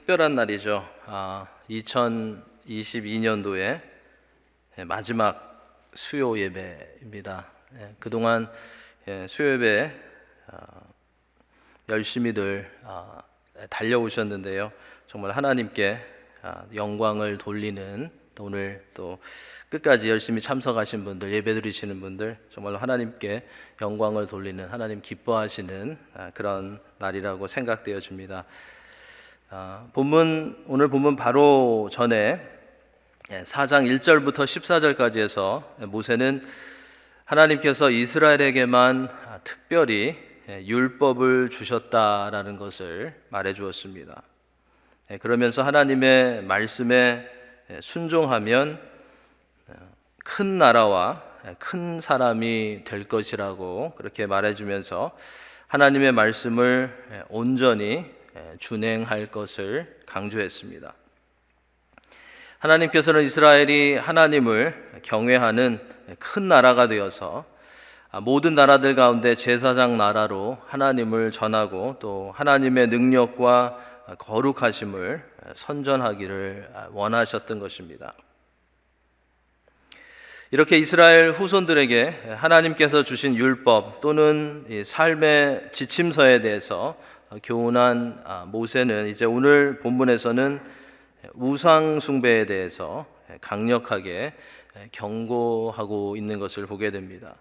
특별한 날이죠. 2022년도에 마지막 수요 예배입니다. 그동안 수요 예배 열심히들 달려오셨는데요. 정말 하나님께 영광을 돌리는, 오늘 또 끝까지 열심히 참석하신 분들, 예배드리시는 분들, 정말 하나님께 영광을 돌리는, 하나님 기뻐하시는 그런 날이라고 생각되어집니다. 오늘 본문 바로 전에 4장 1절부터 14절까지 해서 모세는 하나님께서 이스라엘에게만 특별히 율법을 주셨다라는 것을 말해 주었습니다. 그러면서 하나님의 말씀에 순종하면 큰 나라와 큰 사람이 될 것이라고 그렇게 말해주면서 하나님의 말씀을 온전히 준행할 것을 강조했습니다. 하나님께서는 이스라엘이 하나님을 경외하는 큰 나라가 되어서 모든 나라들 가운데 제사장 나라로 하나님을 전하고 또 하나님의 능력과 거룩하심을 선전하기를 원하셨던 것입니다. 이렇게 이스라엘 후손들에게 하나님께서 주신 율법 또는 삶의 지침서에 대해서 교훈한 모세는 이제 오늘 본문에서는 우상 숭배에 대해서 강력하게 경고하고 있는 것을 보게 됩니다.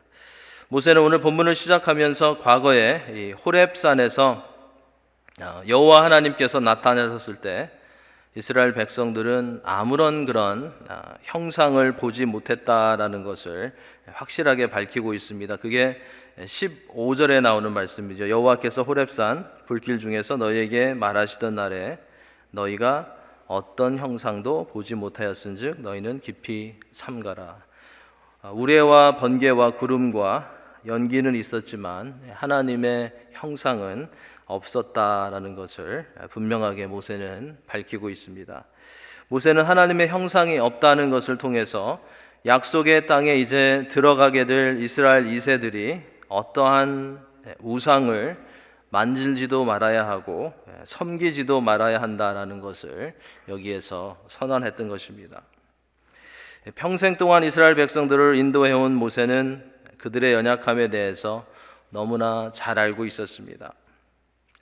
모세는 오늘 본문을 시작하면서 과거에 이 호렙산에서 여호와 하나님께서 나타나셨을 때 이스라엘 백성들은 아무런 그런 형상을 보지 못했다라는 것을 확실하게 밝히고 있습니다. 그게 15절에 나오는 말씀이죠. 여호와께서 호렙산 불길 중에서 너희에게 말하시던 날에 너희가 어떤 형상도 보지 못하였은즉 너희는 깊이 삼가라. 우레와 번개와 구름과 연기는 있었지만 하나님의 형상은 없었다라는 것을 분명하게 모세는 밝히고 있습니다. 모세는 하나님의 형상이 없다는 것을 통해서 약속의 땅에 이제 들어가게 될 이스라엘 2세들이 어떠한 우상을 만질지도 말아야 하고 섬기지도 말아야 한다라는 것을 여기에서 선언했던 것입니다. 평생 동안 이스라엘 백성들을 인도해온 모세는 그들의 연약함에 대해서 너무나 잘 알고 있었습니다.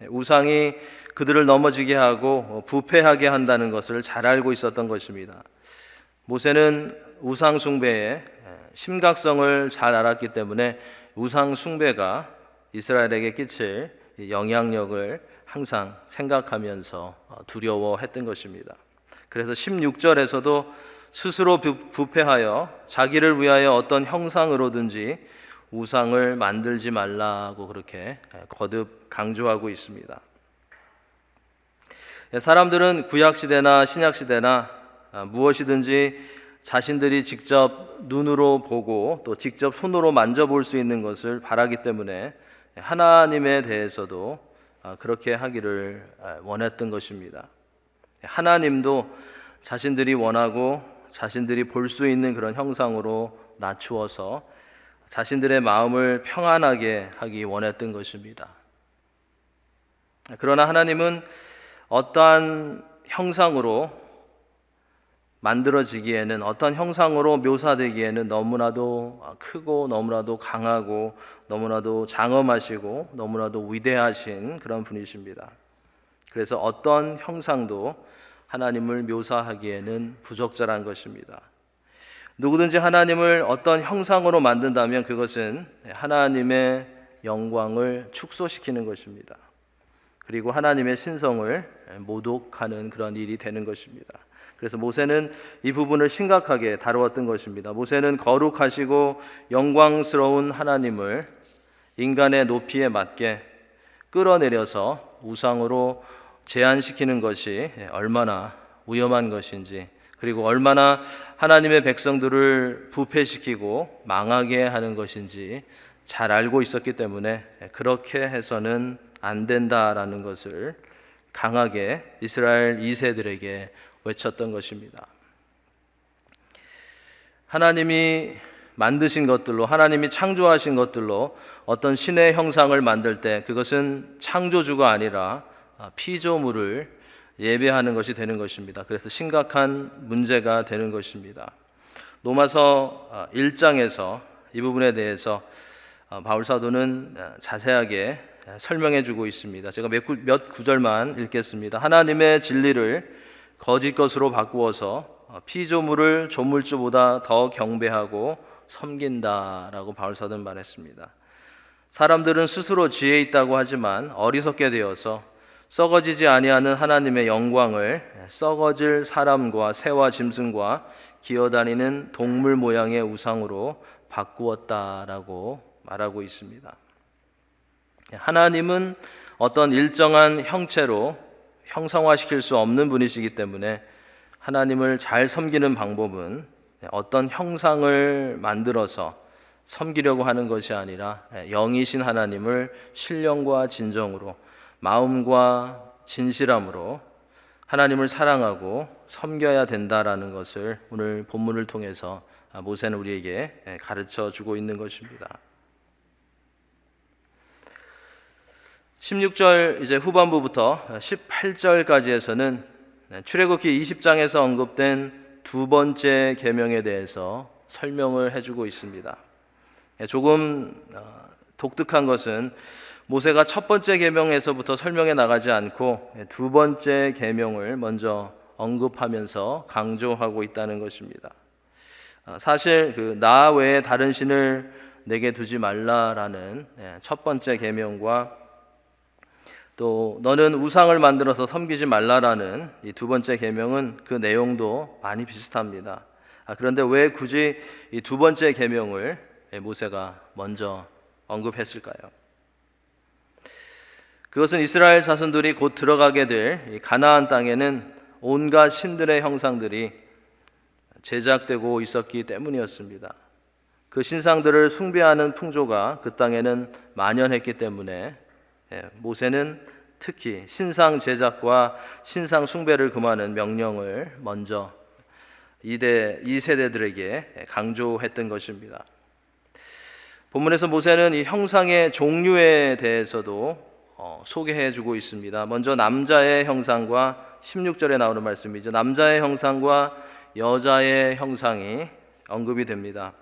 우상이 그들을 넘어지게 하고 부패하게 한다는 것을 잘 알고 있었던 것입니다. 모세는 우상 숭배의 심각성을 잘 알았기 때문에 우상 숭배가 이스라엘에게 끼칠 영향력을 항상 생각하면서 두려워했던 것입니다. 그래서 16절에서도 스스로 부패하여 자기를 위하여 어떤 형상으로든지 우상을 만들지 말라고 그렇게 거듭 강조하고 있습니다. 사람들은 구약시대나 신약시대나 무엇이든지 자신들이 직접 눈으로 보고 또 직접 손으로 만져볼 수 있는 것을 바라기 때문에 하나님에 대해서도 그렇게 하기를 원했던 것입니다. 하나님도 자신들이 원하고 자신들이 볼 수 있는 그런 형상으로 낮추어서 자신들의 마음을 평안하게 하기 원했던 것입니다. 그러나 하나님은 어떠한 형상으로 만들어지기에는, 어떤 형상으로 묘사되기에는 너무나도 크고 너무나도 강하고 너무나도 장엄하시고 너무나도 위대하신 그런 분이십니다. 그래서 어떤 형상도 하나님을 묘사하기에는 부적절한 것입니다. 누구든지 하나님을 어떤 형상으로 만든다면 그것은 하나님의 영광을 축소시키는 것입니다. 그리고 하나님의 신성을 모독하는 그런 일이 되는 것입니다. 그래서 모세는 이 부분을 심각하게 다루었던 것입니다. 모세는 거룩하시고 영광스러운 하나님을 인간의 높이에 맞게 끌어내려서 우상으로 제한시키는 것이 얼마나 위험한 것인지, 그리고 얼마나 하나님의 백성들을 부패시키고 망하게 하는 것인지 잘 알고 있었기 때문에 그렇게 해서는 안 된다라는 것을 강하게 이스라엘 2세들에게 외쳤던 것입니다. 하나님이 만드신 것들로, 하나님이 창조하신 것들로 어떤 신의 형상을 만들 때 그것은 창조주가 아니라 피조물을 예배하는 것이 되는 것입니다. 그래서 심각한 문제가 되는 것입니다. 로마서 1장에서 이 부분에 대해서 바울 사도는 자세하게 설명해 주고 있습니다. 제가 몇 구절만 읽겠습니다. 하나님의 진리를 거짓 것으로 바꾸어서 피조물을 조물주보다 더 경배하고 섬긴다라고 바울 사도는 말했습니다. 사람들은 스스로 지혜 있다고 하지만 어리석게 되어서 썩어지지 아니하는 하나님의 영광을 썩어질 사람과 새와 짐승과 기어다니는 동물 모양의 우상으로 바꾸었다라고 말하고 있습니다. 하나님은 어떤 일정한 형체로 형상화시킬 수 없는 분이시기 때문에 하나님을 잘 섬기는 방법은 어떤 형상을 만들어서 섬기려고 하는 것이 아니라 영이신 하나님을 신령과 진정으로 마음과 진실함으로 하나님을 사랑하고 섬겨야 된다라는 것을 오늘 본문을 통해서 모세는 우리에게 가르쳐 주고 있는 것입니다. 16절 이제 후반부부터 18절까지에서는 출애굽기 20장에서 언급된 두 번째 계명에 대해서 설명을 해주고 있습니다. 조금 독특한 것은 모세가 첫 번째 계명에서부터 설명해 나가지 않고 두 번째 계명을 먼저 언급하면서 강조하고 있다는 것입니다. 사실 나 외에 다른 신을 내게 두지 말라라는 첫 번째 계명과 또 너는 우상을 만들어서 섬기지 말라라는 이 두 번째 계명은 그 내용도 많이 비슷합니다. 그런데 왜 굳이 이 두 번째 계명을 모세가 먼저 언급했을까요? 그것은 이스라엘 자손들이 곧 들어가게 될 가나안 땅에는 온갖 신들의 형상들이 제작되고 있었기 때문이었습니다. 그 신상들을 숭배하는 풍조가 그 땅에는 만연했기 때문에 모세는 특히 신상 제작과 신상 숭배를 금하는 명령을 먼저 이 세대들에게 강조했던 것입니다. 본문에서 모세는 이 형상의 종류에 대해서도 소개해 주고 있습니다. 먼저 남자의 형상과 16절에 나오는 말씀이죠. 남자의 형상과 여자의 형상이 언급이 됩니다.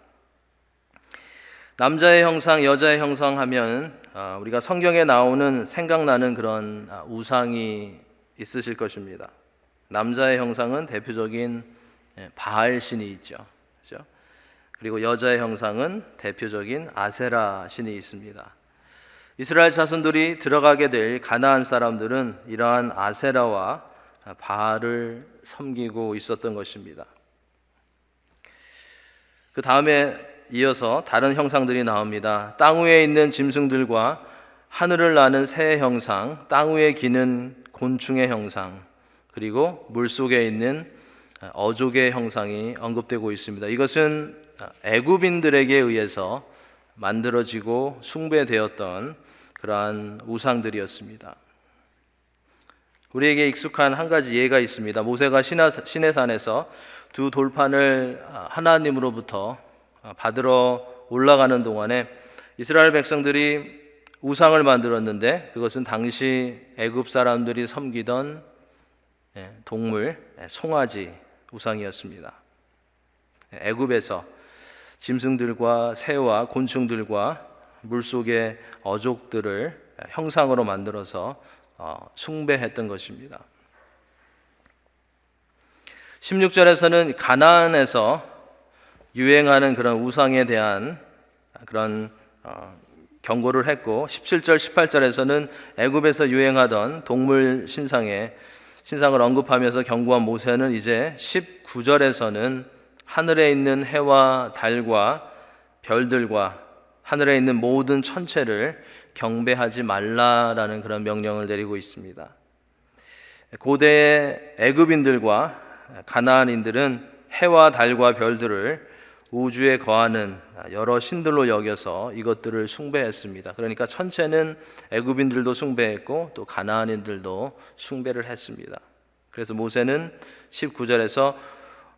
남자의 형상, 여자의 형상 하면 우리가 성경에 나오는 생각나는 그런 우상이 있으실 것입니다. 남자의 형상은 대표적인 바알 신이 있죠. 그렇죠? 그리고 여자의 형상은 대표적인 아세라 신이 있습니다. 이스라엘 자손들이 들어가게 될 가나안 사람들은 이러한 아세라와 바알을 섬기고 있었던 것입니다. 그 다음에 이어서 다른 형상들이 나옵니다. 땅 위에 있는 짐승들과 하늘을 나는 새의 형상, 땅 위에 기는 곤충의 형상, 그리고 물속에 있는 어족의 형상이 언급되고 있습니다. 이것은 애굽인들에게 의해서 만들어지고 숭배되었던 그러한 우상들이었습니다. 우리에게 익숙한 한 가지 예가 있습니다. 모세가 시내산에서 두 돌판을 하나님으로부터 받으러 올라가는 동안에 이스라엘 백성들이 우상을 만들었는데 그것은 당시 애굽 사람들이 섬기던 동물 송아지 우상이었습니다. 애굽에서 짐승들과 새와 곤충들과 물속의 어족들을 형상으로 만들어서 숭배했던 것입니다. 16절에서는 가나안에서 유행하는 그런 우상에 대한 그런 경고를 했고 17절, 18절에서는 애굽에서 유행하던 동물 신상을 언급하면서 경고한 모세는 이제 19절에서는 하늘에 있는 해와 달과 별들과 하늘에 있는 모든 천체를 경배하지 말라라는 그런 명령을 내리고 있습니다. 고대의 애굽인들과 가나안인들은 해와 달과 별들을 우주에 거하는 여러 신들로 여겨서 이것들을 숭배했습니다. 그러니까 천체는 애굽인들도 숭배했고 또 가나안인들도 숭배를 했습니다. 그래서 모세는 19절에서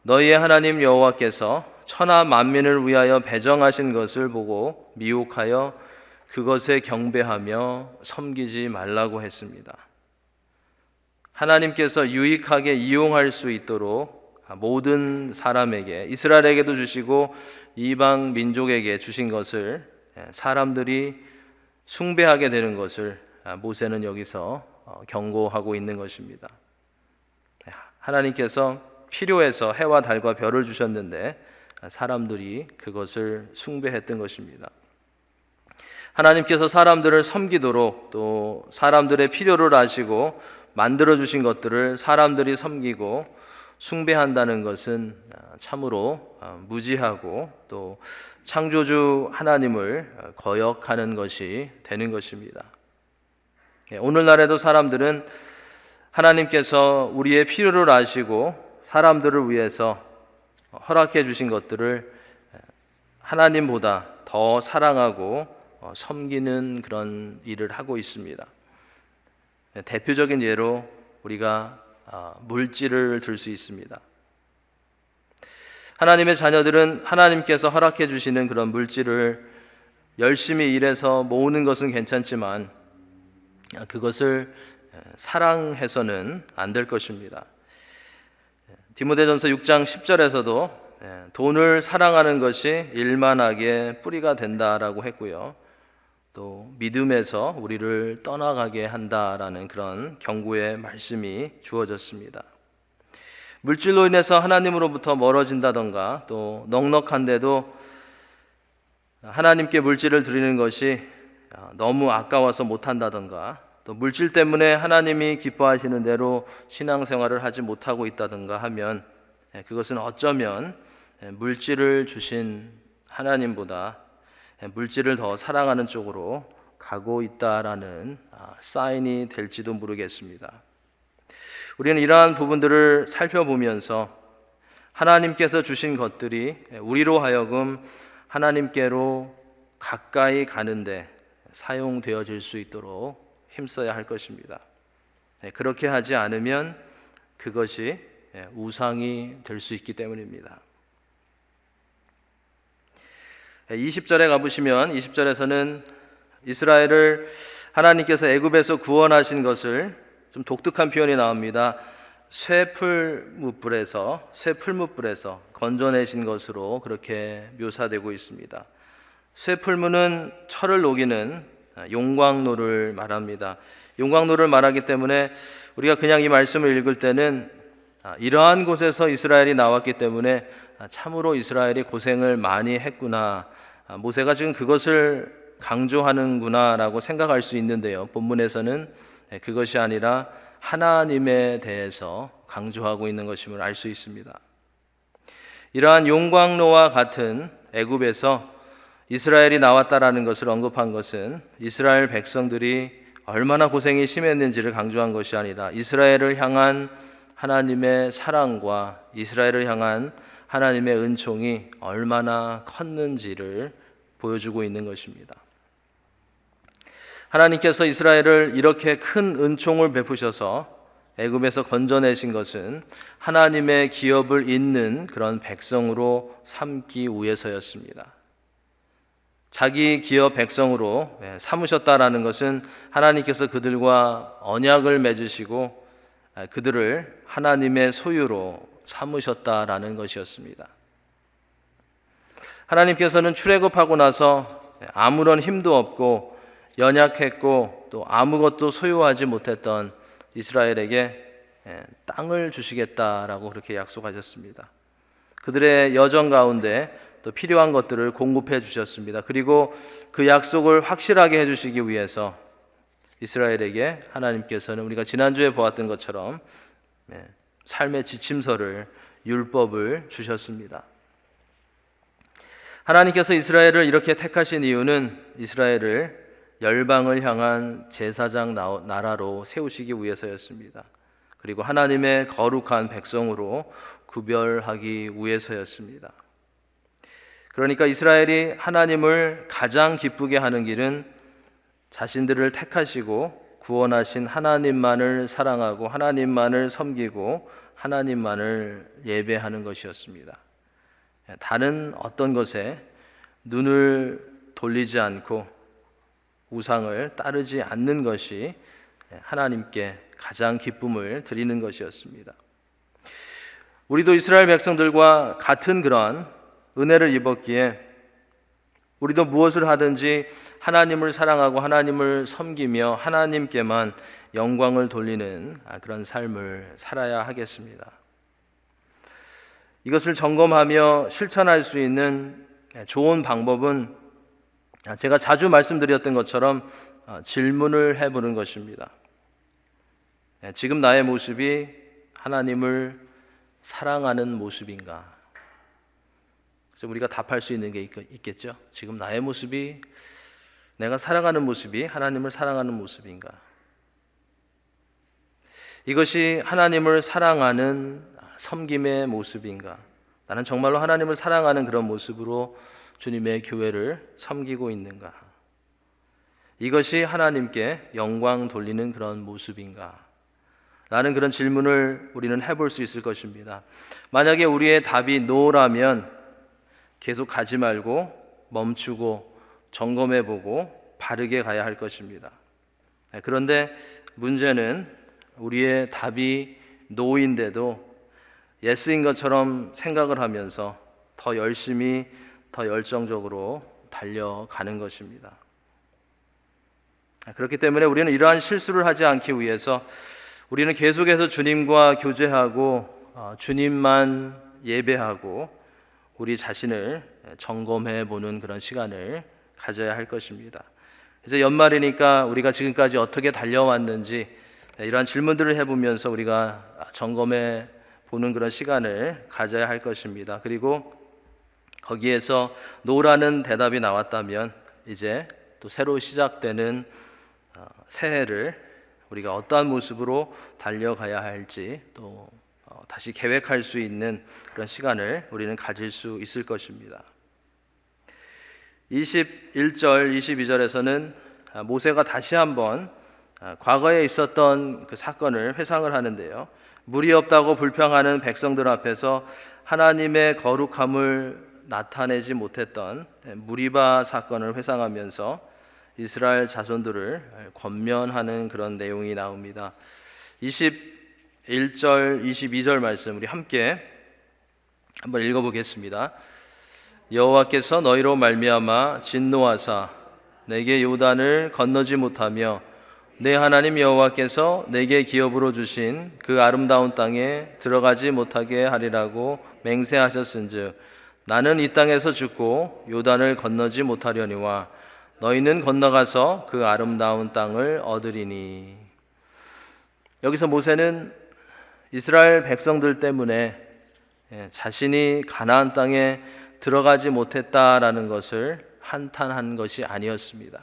너희의 하나님 여호와께서 천하 만민을 위하여 배정하신 것을 보고 미혹하여 그것에 경배하며 섬기지 말라고 했습니다. 하나님께서 유익하게 이용할 수 있도록 모든 사람에게, 이스라엘에게도 주시고 이방 민족에게 주신 것을 사람들이 숭배하게 되는 것을 모세는 여기서 경고하고 있는 것입니다. 하나님께서 필요해서 해와 달과 별을 주셨는데 사람들이 그것을 숭배했던 것입니다. 하나님께서 사람들을 섬기도록, 또 사람들의 필요를 아시고 만들어 주신 것들을 사람들이 섬기고 숭배한다는 것은 참으로 무지하고 또 창조주 하나님을 거역하는 것이 되는 것입니다. 오늘날에도 사람들은 하나님께서 우리의 필요를 아시고 사람들을 위해서 허락해 주신 것들을 하나님보다 더 사랑하고 섬기는 그런 일을 하고 있습니다. 대표적인 예로 우리가 물질을 들 수 있습니다. 하나님의 자녀들은 하나님께서 허락해 주시는 그런 물질을 열심히 일해서 모으는 것은 괜찮지만 그것을 사랑해서는 안 될 것입니다. 디모데전서 6장 10절에서도 돈을 사랑하는 것이 일만하게 뿌리가 된다라고 했고요. 또 믿음에서 우리를 떠나가게 한다라는 그런 경고의 말씀이 주어졌습니다. 물질로 인해서 하나님으로부터 멀어진다던가, 또 넉넉한데도 하나님께 물질을 드리는 것이 너무 아까워서 못한다던가, 또 물질 때문에 하나님이 기뻐하시는 대로 신앙생활을 하지 못하고 있다던가 하면 그것은 어쩌면 물질을 주신 하나님보다 물질을 더 사랑하는 쪽으로 가고 있다라는 사인이 될지도 모르겠습니다. 우리는 이러한 부분들을 살펴보면서 하나님께서 주신 것들이 우리로 하여금 하나님께로 가까이 가는데 사용되어질 수 있도록 힘써야 할 것입니다. 그렇게 하지 않으면 그것이 우상이 될 수 있기 때문입니다. 20절에 가보시면 20절에서는 이스라엘을 하나님께서 애굽에서 구원하신 것을 좀 독특한 표현이 나옵니다. 쇠풀무불에서 건져내신 것으로 그렇게 묘사되고 있습니다. 쇠풀무는 철을 녹이는 용광로를 말합니다. 용광로를 말하기 때문에 우리가 그냥 이 말씀을 읽을 때는 이러한 곳에서 이스라엘이 나왔기 때문에 참으로 이스라엘이 고생을 많이 했구나, 모세가 지금 그것을 강조하는구나 라고 생각할 수 있는데요, 본문에서는 그것이 아니라 하나님에 대해서 강조하고 있는 것임을 알 수 있습니다. 이러한 용광로와 같은 애굽에서 이스라엘이 나왔다라는 것을 언급한 것은 이스라엘 백성들이 얼마나 고생이 심했는지를 강조한 것이 아니라 이스라엘을 향한 하나님의 사랑과 이스라엘을 향한 하나님의 은총이 얼마나 컸는지를 보여주고 있는 것입니다. 하나님께서 이스라엘을 이렇게 큰 은총을 베푸셔서 애굽에서 건져내신 것은 하나님의 기업을 잇는 그런 백성으로 삼기 위해서였습니다. 자기 기업 백성으로 삼으셨다라는 것은 하나님께서 그들과 언약을 맺으시고 그들을 하나님의 소유로 삼으셨다라는 것이었습니다. 하나님께서는 출애굽하고 나서 아무런 힘도 없고 연약했고 또 아무것도 소유하지 못했던 이스라엘에게 땅을 주시겠다라고 그렇게 약속하셨습니다. 그들의 여정 가운데 또 필요한 것들을 공급해 주셨습니다. 그리고 그 약속을 확실하게 해주시기 위해서 이스라엘에게 하나님께서는 우리가 지난주에 보았던 것처럼 삶의 지침서를, 율법을 주셨습니다. 하나님께서 이스라엘을 이렇게 택하신 이유는 이스라엘을 열방을 향한 제사장 나라로 세우시기 위해서였습니다. 그리고 하나님의 거룩한 백성으로 구별하기 위해서였습니다. 그러니까 이스라엘이 하나님을 가장 기쁘게 하는 길은 자신들을 택하시고 구원하신 하나님만을 사랑하고 하나님만을 섬기고 하나님만을 예배하는 것이었습니다. 다른 어떤 것에 눈을 돌리지 않고 우상을 따르지 않는 것이 하나님께 가장 기쁨을 드리는 것이었습니다. 우리도 이스라엘 백성들과 같은 그러한 은혜를 입었기에 우리도 무엇을 하든지 하나님을 사랑하고 하나님을 섬기며 하나님께만 영광을 돌리는 그런 삶을 살아야 하겠습니다. 이것을 점검하며 실천할 수 있는 좋은 방법은 제가 자주 말씀드렸던 것처럼 질문을 해보는 것입니다. 지금 나의 모습이 하나님을 사랑하는 모습인가? 그래서 우리가 답할 수 있는 게 있겠죠. 지금 나의 모습이, 내가 살아가는 모습이 하나님을 사랑하는 모습인가? 이것이 하나님을 사랑하는 섬김의 모습인가? 나는 정말로 하나님을 사랑하는 그런 모습으로 주님의 교회를 섬기고 있는가? 이것이 하나님께 영광 돌리는 그런 모습인가? 라는 그런 질문을 우리는 해볼 수 있을 것입니다. 만약에 우리의 답이 no라면 계속 가지 말고 멈추고 점검해보고 바르게 가야 할 것입니다. 그런데 문제는 우리의 답이 no인데도 yes인 것처럼 생각을 하면서 더 열심히 더 열정적으로 달려가는 것입니다. 그렇기 때문에 우리는 이러한 실수를 하지 않기 위해서 우리는 계속해서 주님과 교제하고 주님만 예배하고 우리 자신을 점검해 보는 그런 시간을 가져야 할 것입니다. 이제 연말이니까 우리가 지금까지 어떻게 달려왔는지 이러한 질문들을 해보면서 우리가 점검해 보는 그런 시간을 가져야 할 것입니다. 그리고 거기에서 노라는 대답이 나왔다면 이제 또 새로 시작되는 새해를 우리가 어떠한 모습으로 달려가야 할지 또 다시 계획할 수 있는 그런 시간을 우리는 가질 수 있을 것입니다. 21절, 22절에서는 모세가 다시 한번 과거에 있었던 그 사건을 회상을 하는데요. 물이 없다고 불평하는 백성들 앞에서 하나님의 거룩함을 나타내지 못했던 무리바 사건을 회상하면서 이스라엘 자손들을 권면하는 그런 내용이 나옵니다. 21절, 22절 말씀 우리 함께 한번 읽어보겠습니다. 여호와께서 너희로 말미암아 진노하사 내게 요단을 건너지 못하며 내 하나님 여호와께서 내게 기업으로 주신 그 아름다운 땅에 들어가지 못하게 하리라고 맹세하셨은즉 나는 이 땅에서 죽고 요단을 건너지 못하려니와 너희는 건너가서 그 아름다운 땅을 얻으리니. 여기서 모세는 이스라엘 백성들 때문에 자신이 가나안 땅에 들어가지 못했다라는 것을 한탄한 것이 아니었습니다.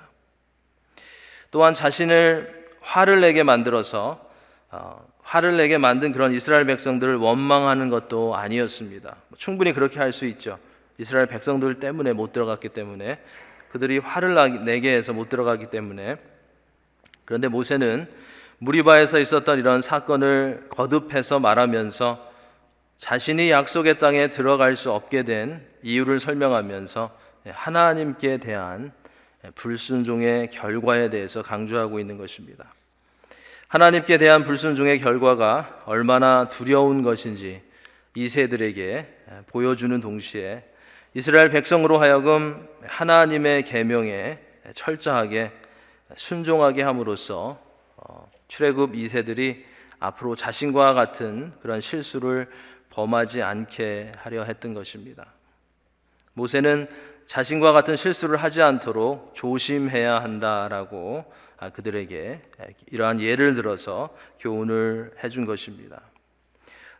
또한 자신을 화를 내게 만들어서 화를 내게 만든 그런 이스라엘 백성들을 원망하는 것도 아니었습니다. 충분히 그렇게 할 수 있죠. 이스라엘 백성들 때문에 못 들어갔기 때문에, 그들이 화를 내게 해서 못 들어가기 때문에. 그런데 모세는 무리바에서 있었던 이런 사건을 거듭해서 말하면서 자신이 약속의 땅에 들어갈 수 없게 된 이유를 설명하면서 하나님께 대한 불순종의 결과에 대해서 강조하고 있는 것입니다. 하나님께 대한 불순종의 결과가 얼마나 두려운 것인지 이세들에게 보여주는 동시에 이스라엘 백성으로 하여금 하나님의 계명에 철저하게 순종하게 함으로써 출애굽 2세들이 앞으로 자신과 같은 그런 실수를 범하지 않게 하려 했던 것입니다. 모세는 자신과 같은 실수를 하지 않도록 조심해야 한다라고 그들에게 이러한 예를 들어서 교훈을 해준 것입니다.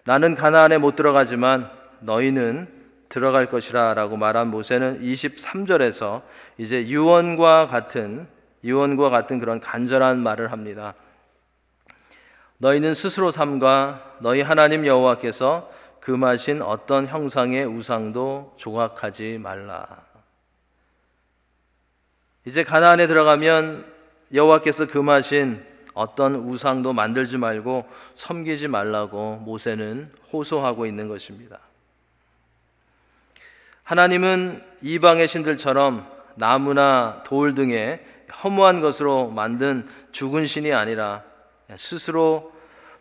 나는 가나안에 못 들어가지만 너희는 들어갈 것이라 라고 말한 모세는 23절에서 이제 유언과 같은 그런 간절한 말을 합니다. 너희는 스스로 삼가 너희 하나님 여호와께서 금하신 어떤 형상의 우상도 조각하지 말라. 이제 가나안에 들어가면 여호와께서 금하신 어떤 우상도 만들지 말고 섬기지 말라고 모세는 호소하고 있는 것입니다. 하나님은 이방의 신들처럼 나무나 돌 등의 허무한 것으로 만든 죽은 신이 아니라 스스로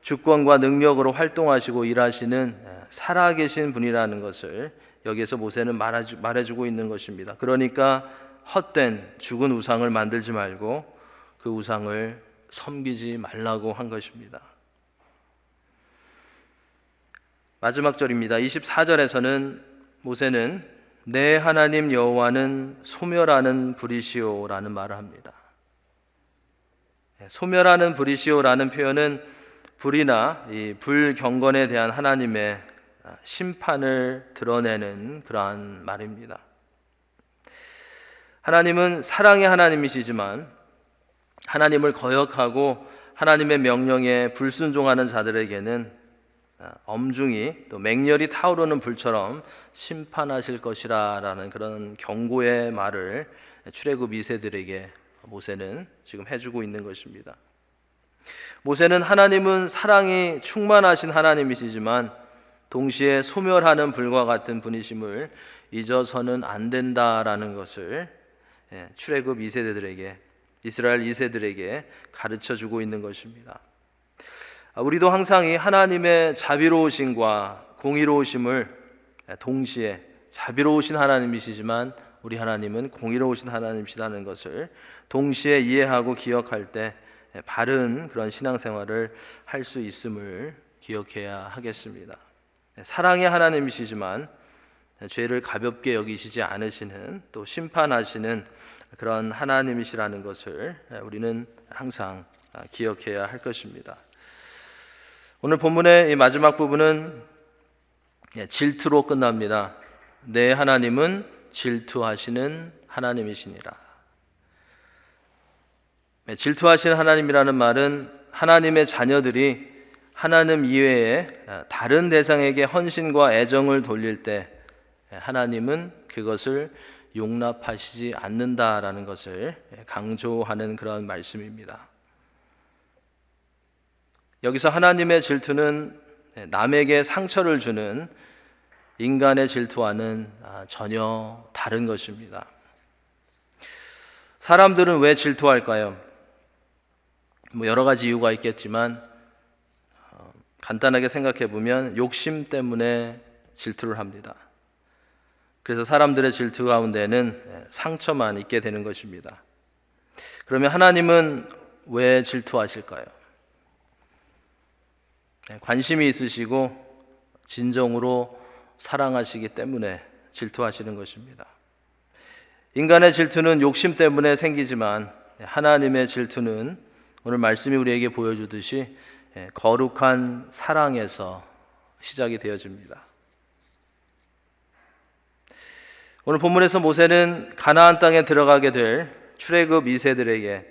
주권과 능력으로 활동하시고 일하시는 살아계신 분이라는 것을 여기에서 모세는 말해주고 있는 것입니다. 그러니까 헛된 죽은 우상을 만들지 말고 그 우상을 섬기지 말라고 한 것입니다. 마지막 절입니다. 24절에서는 모세는 내 하나님 여호와는 소멸하는 불이시오라는 말을 합니다. 소멸하는 불이시오라는 표현은 불이나 이 불경건에 대한 하나님의 심판을 드러내는 그러한 말입니다. 하나님은 사랑의 하나님이시지만 하나님을 거역하고 하나님의 명령에 불순종하는 자들에게는 엄중히 또 맹렬히 타오르는 불처럼 심판하실 것이라 라는 그런 경고의 말을 출애굽 2세들에게 모세는 지금 해주고 있는 것입니다. 모세는 하나님은 사랑이 충만하신 하나님이시지만 동시에 소멸하는 불과 같은 분이심을 잊어서는 안 된다라는 것을 출애굽 2세대들에게, 이스라엘 2세들에게 가르쳐주고 있는 것입니다. 우리도 항상 이 하나님의 자비로우심과 공의로우심을 동시에, 자비로우신 하나님이시지만 우리 하나님은 공의로우신 하나님이시다는 것을 동시에 이해하고 기억할 때 바른 그런 신앙생활을 할 수 있음을 기억해야 하겠습니다. 사랑의 하나님이시지만 죄를 가볍게 여기시지 않으시는, 또 심판하시는 그런 하나님이시라는 것을 우리는 항상 기억해야 할 것입니다. 오늘 본문의 이 마지막 부분은 질투로 끝납니다. 내 하나님은 질투하시는 하나님이시니라. 질투하시는 하나님이라는 말은 하나님의 자녀들이 하나님 이외에 다른 대상에게 헌신과 애정을 돌릴 때 하나님은 그것을 용납하시지 않는다라는 것을 강조하는 그런 말씀입니다. 여기서 하나님의 질투는 남에게 상처를 주는 인간의 질투와는 전혀 다른 것입니다. 사람들은 왜 질투할까요? 여러 가지 이유가 있겠지만 간단하게 생각해 보면 욕심 때문에 질투를 합니다. 그래서 사람들의 질투 가운데는 상처만 있게 되는 것입니다. 그러면 하나님은 왜 질투하실까요? 관심이 있으시고 진정으로 사랑하시기 때문에 질투하시는 것입니다. 인간의 질투는 욕심 때문에 생기지만 하나님의 질투는 오늘 말씀이 우리에게 보여주듯이 거룩한 사랑에서 시작이 되어집니다. 오늘 본문에서 모세는 가나안 땅에 들어가게 될 출애굽 2세들에게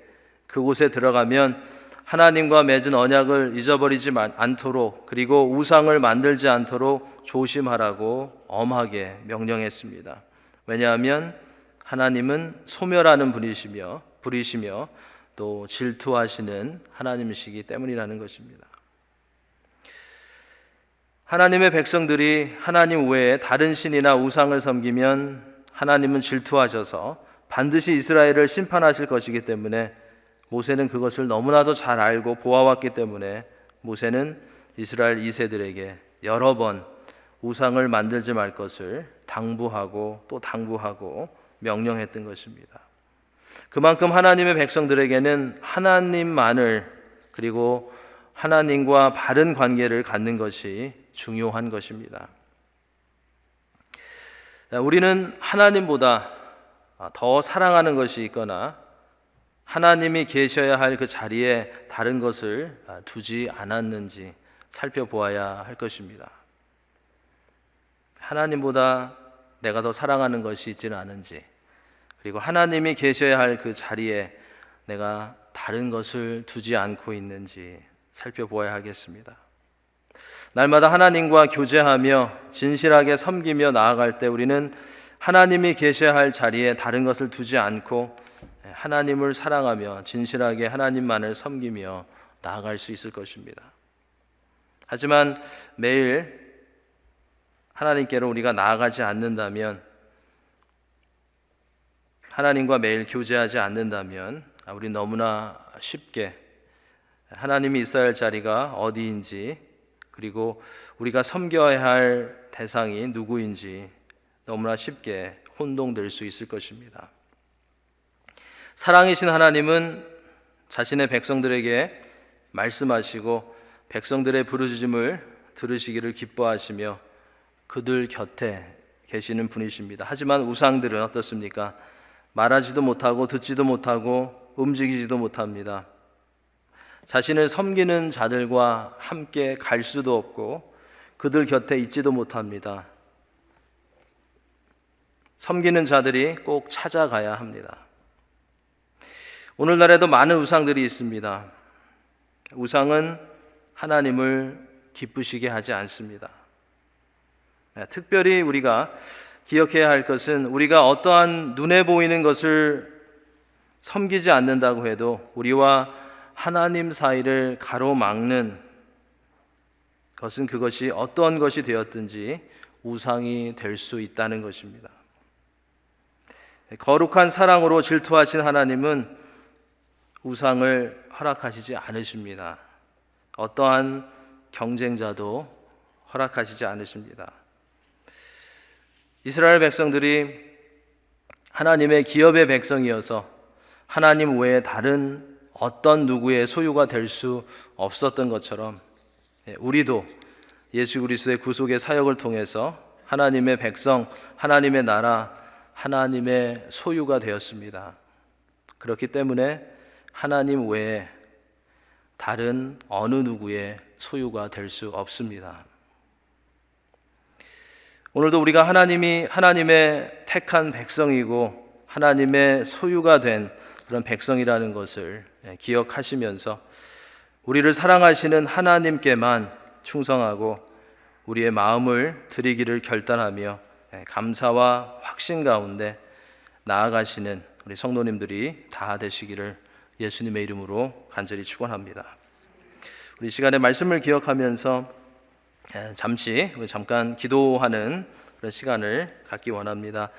그곳에 들어가면 하나님과 맺은 언약을 잊어버리지 않도록, 그리고 우상을 만들지 않도록 조심하라고 엄하게 명령했습니다. 왜냐하면 하나님은 소멸하는 불이시며 또 질투하시는 하나님이시기 때문이라는 것입니다. 하나님의 백성들이 하나님 외에 다른 신이나 우상을 섬기면 하나님은 질투하셔서 반드시 이스라엘을 심판하실 것이기 때문에 모세는 그것을 너무나도 잘 알고 보아왔기 때문에 모세는 이스라엘 2세들에게 여러 번 우상을 만들지 말 것을 당부하고 또 당부하고 명령했던 것입니다. 그만큼 하나님의 백성들에게는 하나님만을, 그리고 하나님과 바른 관계를 갖는 것이 중요한 것입니다. 우리는 하나님보다 더 사랑하는 것이 있거나 하나님이 계셔야 할 그 자리에 다른 것을 두지 않았는지 살펴보아야 할 것입니다. 하나님보다 내가 더 사랑하는 것이 있지는 않은지, 그리고 하나님이 계셔야 할 그 자리에 내가 다른 것을 두지 않고 있는지 살펴보아야 하겠습니다. 날마다 하나님과 교제하며 진실하게 섬기며 나아갈 때 우리는 하나님이 계셔야 할 자리에 다른 것을 두지 않고 하나님을 사랑하며 진실하게 하나님만을 섬기며 나아갈 수 있을 것입니다. 하지만 매일 하나님께로 우리가 나아가지 않는다면, 하나님과 매일 교제하지 않는다면 우리 너무나 쉽게 하나님이 있어야 할 자리가 어디인지, 그리고 우리가 섬겨야 할 대상이 누구인지 너무나 쉽게 혼동될 수 있을 것입니다. 사랑이신 하나님은 자신의 백성들에게 말씀하시고 백성들의 부르짖음을 들으시기를 기뻐하시며 그들 곁에 계시는 분이십니다. 하지만 우상들은 어떻습니까? 말하지도 못하고 듣지도 못하고 움직이지도 못합니다. 자신을 섬기는 자들과 함께 갈 수도 없고 그들 곁에 있지도 못합니다. 섬기는 자들이 꼭 찾아가야 합니다. 오늘날에도 많은 우상들이 있습니다. 우상은 하나님을 기쁘시게 하지 않습니다. 특별히 우리가 기억해야 할 것은 우리가 어떠한 눈에 보이는 것을 섬기지 않는다고 해도 우리와 하나님 사이를 가로막는 것은 그것이 어떤 것이 되었든지 우상이 될 수 있다는 것입니다. 거룩한 사랑으로 질투하신 하나님은 우상을 허락하시지 않으십니다. 어떠한 경쟁자도 허락하시지 않으십니다. 이스라엘 백성들이 하나님의 기업의 백성이어서 하나님 외에 다른 어떤 누구의 소유가 될 수 없었던 것처럼 우리도 예수 그리스도의 구속의 사역을 통해서 하나님의 백성, 하나님의 나라, 하나님의 소유가 되었습니다. 그렇기 때문에 하나님 외에 다른 어느 누구의 소유가 될 수 없습니다. 오늘도 우리가 하나님의 택한 백성이고 하나님의 소유가 된 그런 백성이라는 것을 기억하시면서 우리를 사랑하시는 하나님께만 충성하고 우리의 마음을 드리기를 결단하며 감사와 확신 가운데 나아가시는 우리 성도님들이 다 되시기를 예수님의 이름으로 간절히 축원합니다. 우리 시간에 말씀을 기억하면서 잠깐 기도하는 그런 시간을 갖기 원합니다.